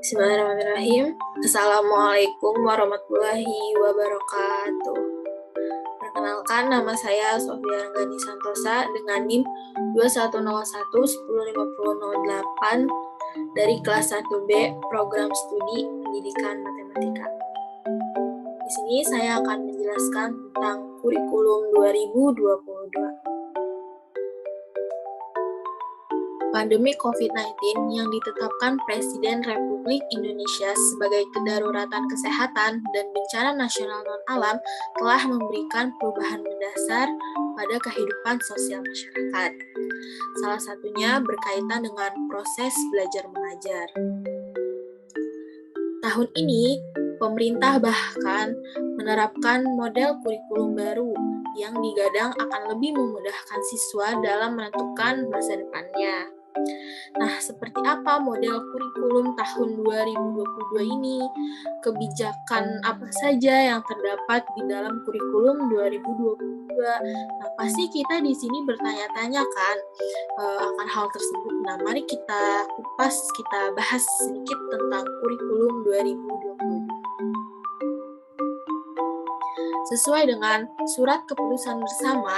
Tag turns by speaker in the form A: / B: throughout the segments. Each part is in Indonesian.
A: Bismillahirrahmanirrahim. Assalamualaikum warahmatullahi wabarakatuh. Perkenalkan, nama saya Sofia Ranggani Santosa dengan NIM 2101-105008 dari kelas 1B Program Studi Pendidikan Matematika. Di sini saya akan menjelaskan tentang kurikulum 2022. Pandemi COVID-19 yang ditetapkan Presiden Republik Indonesia sebagai kedaruratan kesehatan dan bencana nasional non-alam telah memberikan perubahan mendasar pada kehidupan sosial masyarakat. Salah satunya berkaitan dengan proses belajar mengajar. Tahun ini, pemerintah bahkan menerapkan model kurikulum baru yang digadang akan lebih memudahkan siswa dalam menentukan masa depannya. Nah, seperti apa model kurikulum tahun 2022 ini? Kebijakan apa saja yang terdapat di dalam kurikulum 2022? Nah, pasti kita di sini bertanya-tanya kan akan hal tersebut. Nah, mari kita kupas, kita bahas sedikit tentang kurikulum 2022. Sesuai dengan Surat Keputusan Bersama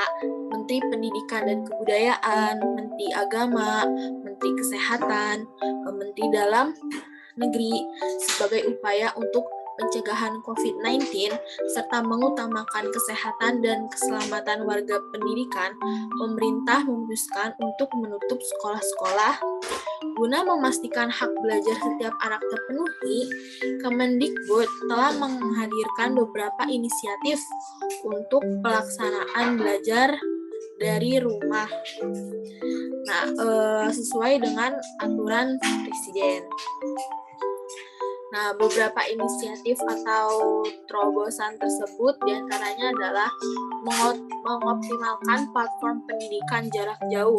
A: Menteri Pendidikan dan Kebudayaan, Menteri Agama, Menteri Kesehatan, Menteri Dalam Negeri sebagai upaya untuk pencegahan COVID-19 serta mengutamakan kesehatan dan keselamatan warga pendidikan, pemerintah memutuskan untuk menutup sekolah-sekolah. Guna memastikan hak belajar setiap anak terpenuhi, Kemendikbud telah menghadirkan beberapa inisiatif untuk pelaksanaan belajar dari rumah. Nah, sesuai dengan aturan Presiden. Nah, beberapa inisiatif atau terobosan tersebut diantaranya adalah mengoptimalkan platform pendidikan jarak jauh,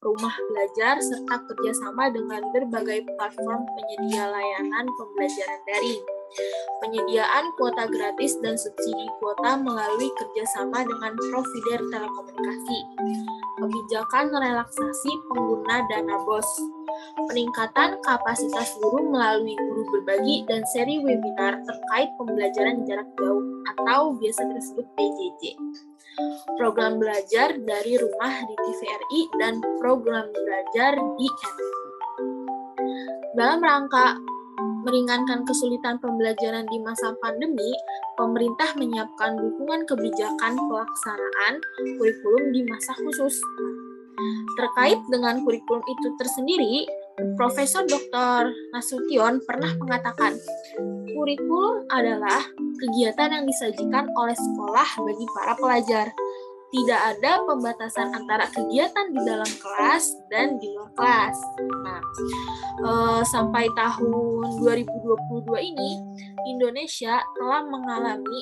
A: rumah belajar, serta kerjasama dengan berbagai platform penyedia layanan pembelajaran daring. Penyediaan kuota gratis dan subsidi kuota melalui kerjasama dengan provider telekomunikasi. Kebijakan relaksasi pengguna dana BOS. Peningkatan kapasitas guru melalui guru berbagi dan seri webinar terkait pembelajaran jarak jauh atau biasa disebut PJJ. Program belajar dari rumah di TVRI dan program belajar di NTV. Dalam rangka meringankan kesulitan pembelajaran di masa pandemi, pemerintah menyiapkan dukungan kebijakan pelaksanaan kurikulum di masa khusus. Terkait dengan kurikulum itu tersendiri, Profesor Dr. Nasution pernah mengatakan, kurikulum adalah kegiatan yang disajikan oleh sekolah bagi para pelajar. Tidak ada pembatasan antara kegiatan di dalam kelas dan di luar kelas. Nah, sampai tahun 2022 ini, Indonesia telah mengalami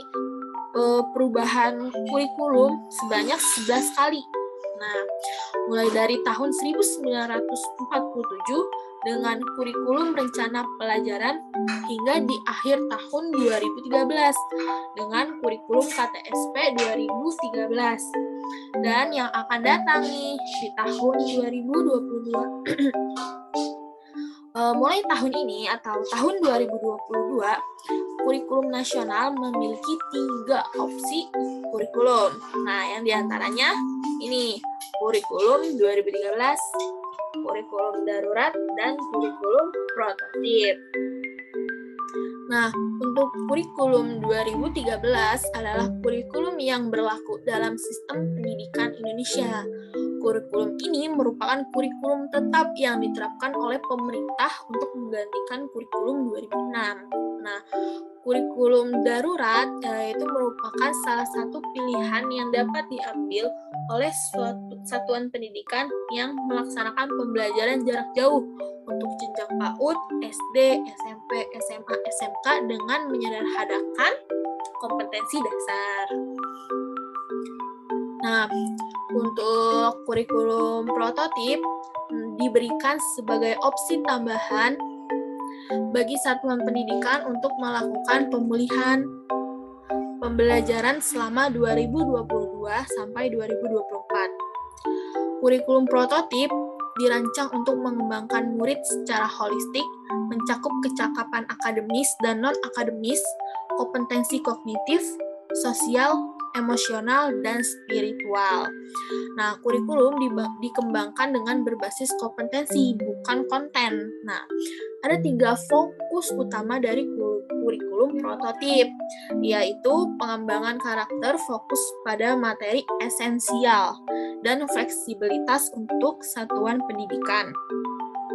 A: perubahan kurikulum sebanyak 11 kali. Nah, mulai dari tahun 1947 dengan kurikulum rencana pelajaran hingga di akhir tahun 2013 dengan kurikulum KTSP 2013. Dan yang akan datang nih di tahun 2022. Mulai tahun ini atau tahun 2022, kurikulum nasional memiliki 3 opsi kurikulum. Nah, yang diantaranya ini kurikulum 2013, kurikulum darurat, dan kurikulum prototip. Nah, untuk kurikulum 2013 adalah kurikulum yang berlaku dalam sistem pendidikan Indonesia. Kurikulum ini merupakan kurikulum tetap yang diterapkan oleh pemerintah untuk menggantikan kurikulum 2006. Nah, kurikulum darurat itu merupakan salah satu pilihan yang dapat diambil oleh suatu satuan pendidikan yang melaksanakan pembelajaran jarak jauh untuk jenjang PAUD, SD, SMP, SMA, SMK dengan menyederhanakan kompetensi dasar. Nah, untuk kurikulum prototip diberikan sebagai opsi tambahan bagi satuan pendidikan untuk melakukan pemulihan pembelajaran selama 2022 sampai 2024. Kurikulum prototip dirancang untuk mengembangkan murid secara holistik, mencakup kecakapan akademis dan non-akademis, kompetensi kognitif, sosial, emosional, dan spiritual. Nah, kurikulum dikembangkan dengan berbasis kompetensi, bukan konten. Nah, ada 3 fokus utama dari kurikulum prototip, yaitu pengembangan karakter fokus pada materi esensial dan fleksibilitas untuk satuan pendidikan.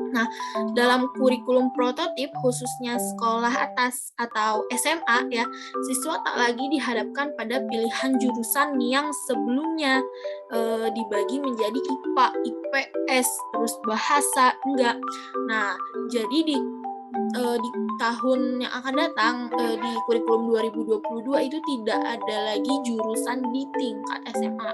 A: Nah, dalam kurikulum prototip, khususnya sekolah atas atau SMA ya, siswa tak lagi dihadapkan pada pilihan jurusan yang sebelumnya dibagi menjadi IPA, IPS, terus bahasa, enggak. Nah, jadi di tahun yang akan datang, di kurikulum 2022 itu tidak ada lagi jurusan di tingkat SMA.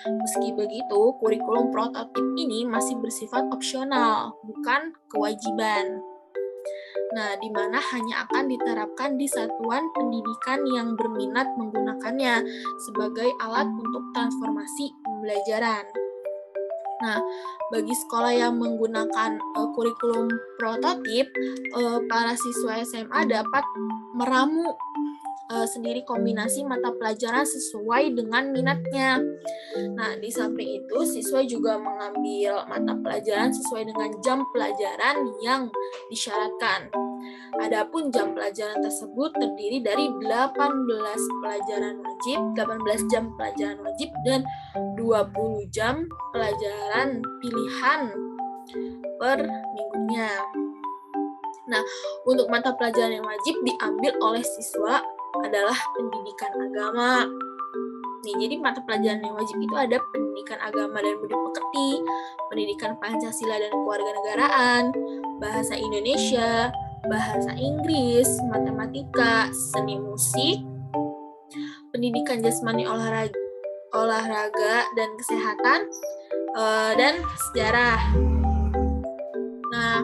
A: Meski begitu, kurikulum prototip ini masih bersifat opsional, bukan kewajiban. Nah, di mana hanya akan diterapkan di satuan pendidikan yang berminat menggunakannya sebagai alat untuk transformasi pembelajaran. Nah, bagi sekolah yang menggunakan kurikulum prototip, para siswa SMA dapat meramu sendiri kombinasi mata pelajaran sesuai dengan minatnya. Nah, di samping itu, siswa juga mengambil mata pelajaran sesuai dengan jam pelajaran yang disyaratkan. Adapun jam pelajaran tersebut terdiri dari 18 jam pelajaran wajib dan 20 jam pelajaran pilihan per minggunya. Nah, untuk mata pelajaran yang wajib diambil oleh siswa adalah pendidikan agama. Nih, jadi mata pelajaran yang wajib itu ada pendidikan agama dan budi pekerti, pendidikan Pancasila dan kewarganegaraan, bahasa Indonesia, bahasa Inggris, matematika, seni musik, pendidikan jasmani olahraga dan kesehatan, dan sejarah. Nah,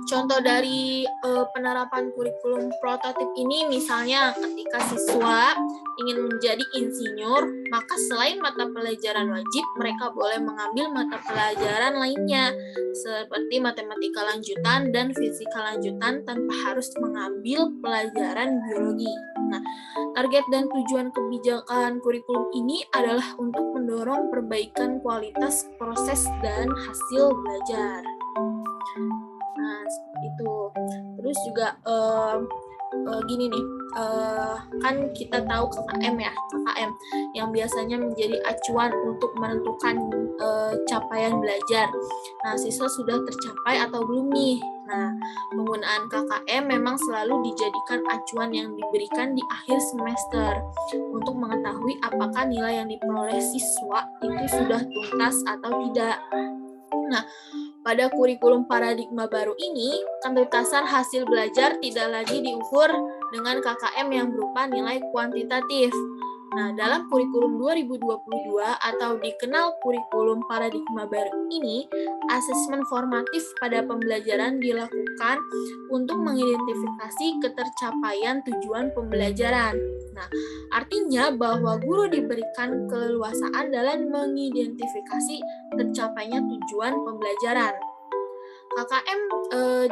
A: contoh dari penerapan kurikulum prototip ini misalnya ketika siswa ingin menjadi insinyur, maka selain mata pelajaran wajib, mereka boleh mengambil mata pelajaran lainnya seperti matematika lanjutan dan fisika lanjutan tanpa harus mengambil pelajaran biologi. Nah, target dan tujuan kebijakan kurikulum ini adalah untuk mendorong perbaikan kualitas proses dan hasil belajar. Nah, seperti itu. Terus juga gini nih, kan kita tahu KKM yang biasanya menjadi acuan untuk menentukan capaian belajar. Nah, siswa sudah tercapai atau belum nih? Nah, penggunaan KKM memang selalu dijadikan acuan yang diberikan di akhir semester untuk mengetahui apakah nilai yang diperoleh siswa itu sudah tuntas atau tidak. Nah, pada kurikulum paradigma baru ini, kentuntasan hasil belajar tidak lagi diukur dengan KKM yang berupa nilai kuantitatif. Nah, dalam kurikulum 2022 atau dikenal kurikulum paradigma baru ini, asesmen formatif pada pembelajaran dilakukan untuk mengidentifikasi ketercapaian tujuan pembelajaran. Nah, artinya bahwa guru diberikan keleluasaan dalam mengidentifikasi tercapainya tujuan pembelajaran. KKM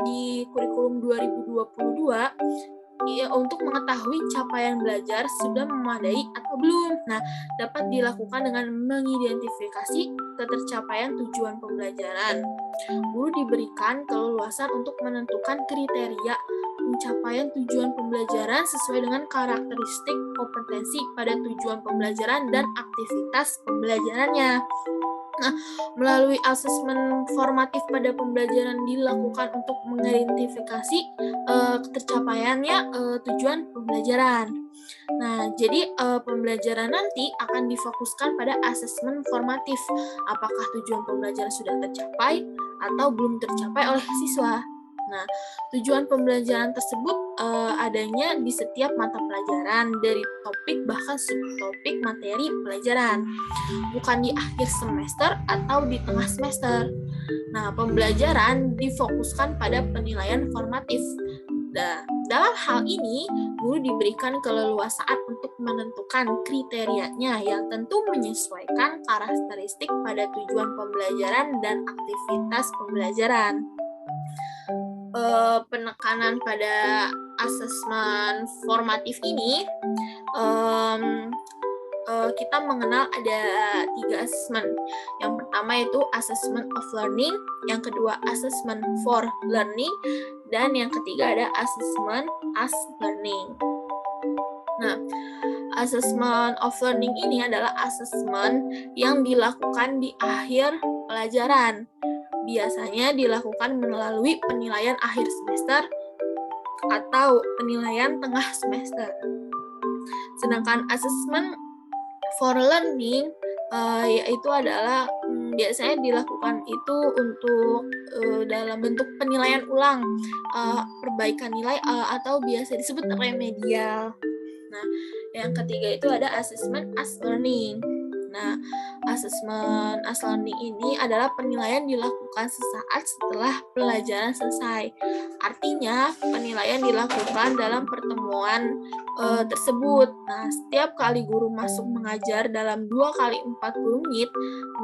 A: di kurikulum 2022 untuk mengetahui capaian belajar sudah memadai atau belum. Nah, dapat dilakukan dengan mengidentifikasi ketercapaian tujuan pembelajaran. Guru diberikan keleluasan untuk menentukan kriteria pencapaian tujuan pembelajaran sesuai dengan karakteristik kompetensi pada tujuan pembelajaran dan aktivitas pembelajarannya. Nah, melalui asesmen formatif pada pembelajaran dilakukan untuk mengidentifikasi tercapaiannya tujuan pembelajaran. Nah, jadi pembelajaran nanti akan difokuskan pada asesmen formatif. Apakah tujuan pembelajaran sudah tercapai atau belum tercapai oleh siswa? Nah, tujuan pembelajaran tersebut adanya di setiap mata pelajaran dari topik bahkan subtopik materi pelajaran, bukan di akhir semester atau di tengah semester. Nah, pembelajaran difokuskan pada penilaian formatif Dalam hal ini, guru diberikan keleluasaan untuk menentukan kriterianya yang tentu menyesuaikan karakteristik pada tujuan pembelajaran dan aktivitas pembelajaran. Penekanan pada asesmen formatif ini, kita mengenal ada 3 asesmen. Yang pertama yaitu assessment of learning, yang kedua assessment for learning, dan yang ketiga ada assessment as learning. Nah, assessment of learning ini adalah asesmen yang dilakukan di akhir pelajaran. Biasanya dilakukan melalui penilaian akhir semester atau penilaian tengah semester. Sedangkan assessment for learning yaitu adalah biasanya dilakukan itu untuk dalam bentuk penilaian ulang, perbaikan nilai atau biasa disebut remedial. Nah, yang ketiga itu ada assessment as learning. Nah, assessment as learning ini adalah penilaian dilakukan sesaat setelah pelajaran selesai. Artinya, penilaian dilakukan dalam pertemuan tersebut. Nah, setiap kali guru masuk mengajar dalam 2 kali 40 menit,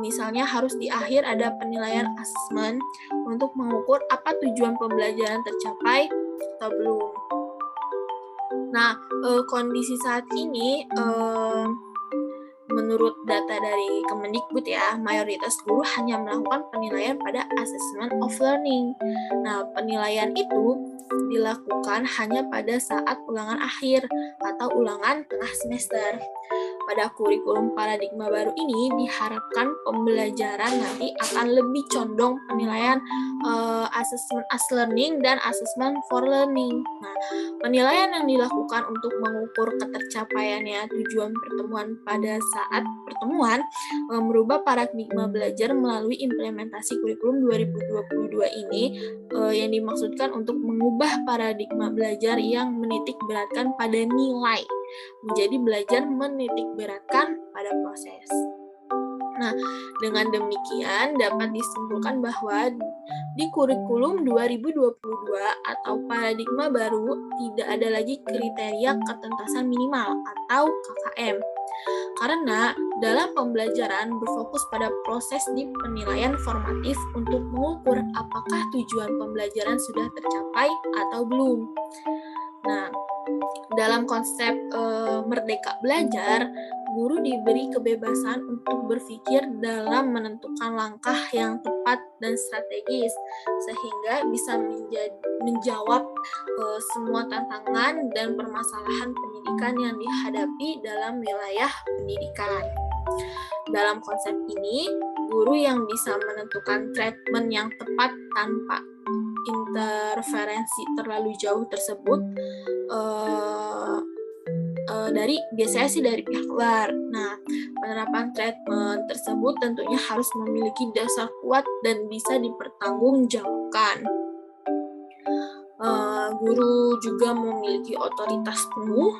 A: misalnya harus di akhir ada penilaian asesmen untuk mengukur apa tujuan pembelajaran tercapai atau belum. Nah, kondisi saat ini menurut data dari Kemendikbud ya, mayoritas guru hanya melakukan penilaian pada assessment of learning. Nah, penilaian itu dilakukan hanya pada saat ulangan akhir atau ulangan tengah semester. Pada kurikulum paradigma baru ini diharapkan pembelajaran nanti akan lebih condong penilaian assessment as learning dan assessment for learning. Nah, penilaian yang dilakukan untuk mengukur ketercapaiannya tujuan pertemuan pada saat pertemuan merubah paradigma belajar melalui implementasi kurikulum 2022 ini yang dimaksudkan untuk mengubah paradigma belajar yang menitik beratkan pada nilai menjadi belajar menitik beratkan pada proses. Nah, dengan demikian dapat disimpulkan bahwa di kurikulum 2022 atau paradigma baru tidak ada lagi kriteria ketuntasan minimal atau KKM. Karena dalam pembelajaran berfokus pada proses di penilaian formatif untuk mengukur apakah tujuan pembelajaran sudah tercapai atau belum. Nah, dalam konsep merdeka belajar, guru diberi kebebasan untuk berpikir dalam menentukan langkah yang tepat dan strategis, sehingga bisa menjawab semua tantangan dan permasalahan pendidikan yang dihadapi dalam wilayah pendidikan. Dalam konsep ini, guru yang bisa menentukan treatment yang tepat tanpa interferensi terlalu jauh tersebut biasanya dari pihak luar. Nah, penerapan treatment tersebut tentunya harus memiliki dasar kuat dan bisa dipertanggungjawabkan. Guru juga memiliki otoritas penuh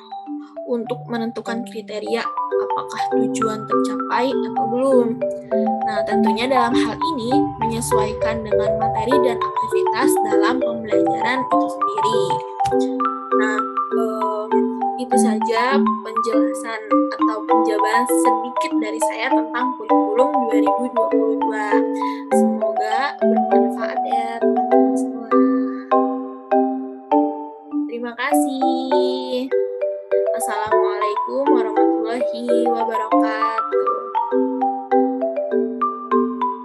A: untuk menentukan kriteria apakah tujuan tercapai atau belum. Nah, tentunya dalam hal ini menyesuaikan dengan materi dan aktivitas dalam pembelajaran itu sendiri. Nah, itu saja penjelasan atau penjabaran sedikit dari saya tentang kurikulum 2022.